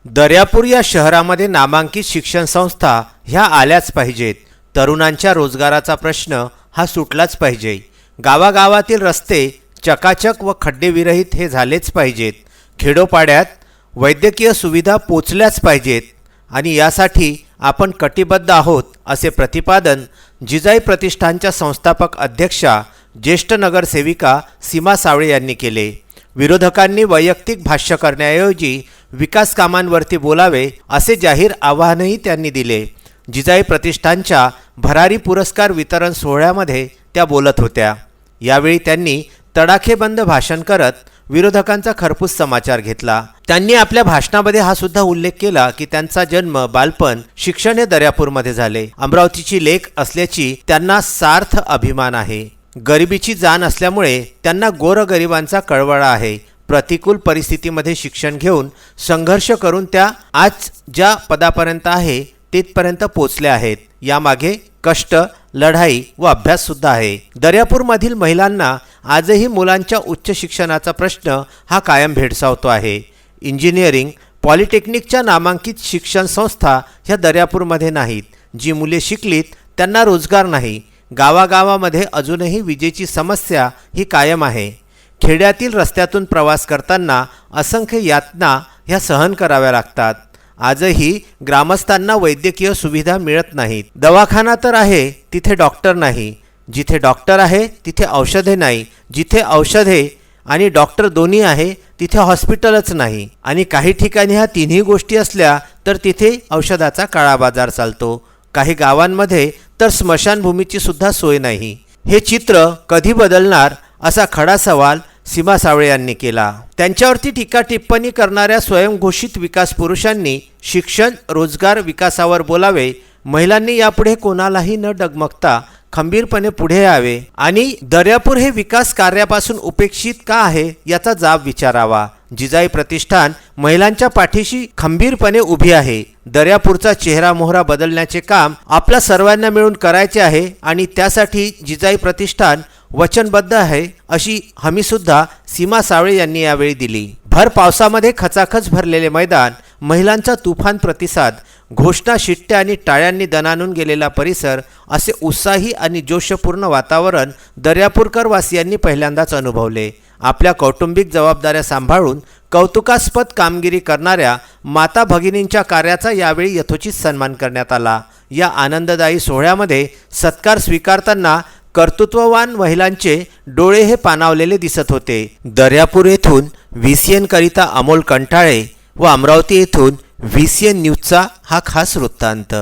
दर्यापूर या शहरामध्ये नामांकित शिक्षण संस्था ह्या आल्याच पाहिजेत। तरुणांच्या रोजगाराचा प्रश्न हा सुटलाच पाहिजे। गावागावातील रस्ते चकाचक व खड्डेविरहित हे झालेच पाहिजेत। खेडोपाड्यात वैद्यकीय सुविधा पोचल्याच पाहिजेत आणि यासाठी आपण कटिबद्ध आहोत असे प्रतिपादन जिजाई प्रतिष्ठानच्या संस्थापक अध्यक्षा ज्येष्ठ नगरसेविका सीमा सावळे यांनी केले। विरोधकांनी वैयक्तिक भाष्य करण्याऐवजी विकास कामांवरती बोलावे असे जाहीर आवाहनही त्यांनी दिले। जिजाई प्रतिष्ठानच्या भरारी पुरस्कार वितरण सोहळ्यामध्ये त्या बोलत होत्या। यावेळी त्यांनी तडाखेबंद भाषण करत विरोधकांचा खरपूस समाचार घेतला। त्यांनी आपल्या भाषणामध्ये हा सुद्धा उल्लेख केला की त्यांचा जन्म बालपण शिक्षण हे दर्यापूरमध्ये झाले। अमरावतीची लेक असल्याची त्यांना सार्थ अभिमान आहे। गरिबीची जाण असल्यामुळे त्यांना गोरगरिबांचा कळवळा आहे। प्रतिकूल परिस्थितीमध्ये शिक्षण घेऊन संघर्ष करून त्या आज ज्या पदापर्यंत आहे तिथपर्यंत पोहोचल्या आहेत। यामागे कष्ट, लढाई व अभ्यास सुद्धा आहे। दर्यापूरमधील महिलांना आजही मुलांच्या उच्च शिक्षणाचा प्रश्न हा कायम भेडसावतो आहे। इंजिनिअरिंग, पॉलिटेक्निकच्या नामांकित शिक्षण संस्था ह्या दर्यापूरमध्ये नाहीत। जी मुले शिकलीत त्यांना रोजगार नाही। गावागावामध्ये अजूनही विजेची समस्या ही कायम आहे। खेड्यातील रस्त्यातून प्रवास करताना असंख्य यातना ह्या सहन कराव्या लागतात। आजही ग्रामस्थांना वैद्यकीय सुविधा मिळत नाहीत। दवाखाना तर आहे तिथे डॉक्टर नाही, जिथे डॉक्टर आहे तिथे औषधे नाही, जिथे औषधे आणि डॉक्टर दोन्ही आहे तिथे हॉस्पिटलच नाही आणि काही ठिकाणी ह्या तिन्ही गोष्टी असल्या तर तिथे औषधाचा काळा बाजार चालतो। काही गावांमध्ये तर स्मशानभूमीची सुद्धा सोय नाही। हे चित्र कधी बदलणार असा खडा सवाल सीमा सावळे यांनी केला। त्यांच्यावरती टीका टिप्पणी करणाऱ्या स्वयंघोषित विकास पुरुषांनी शिक्षण, रोजगार, विकासावर बोलावे। महिलांनी यापुढे कोणालाही न डगमगता खंबीरपणे पुढे यावे आणि दर्यापूर हे विकास कार्यापासून उपेक्षित का आहे याचा जाब विचारावा। जिजाई प्रतिष्ठान महिलांच्या पाठीशी खंबीरपणे उभी आहे। दर्यापूरचा चेहरा मोहरा बदलण्याचे काम आपल्या सर्वांना मिळून करायचे आहे आणि त्यासाठी जिजाई प्रतिष्ठान वचनबद्ध आहे अशी हमी सुद्धा सीमा सावळे यांनी यावेळी दिली। भर पावसामध्ये खचाखच भरलेले मैदान, महिलांचा तुफान प्रतिसाद, घोषणा, शिट्ट्या आणि टाळ्यांनी दणाणून गेलेला परिसर असे उत्साही आणि जोशपूर्ण वातावरण दर्यापूरकर वासियांनी पहिल्यांदाच अनुभवले। आपल्या कौटुंबिक जबाबदाऱ्या सांभाळून कौतुकास्पद कामगिरी करणाऱ्या माता भगिनींच्या कार्याचा यावेळी यथोचित सन्मान करण्यात आला। या आनंददायी सोहळ्यामध्ये सत्कार स्वीकारताना कर्तृत्ववान महिलांचे डोळे हे पाणावलेले दिसत होते। दर्यापूर येथून VCN करिता अमोल कंठाळे व अमरावती येथून VCN न्यूजचा हा खास वृत्तांत।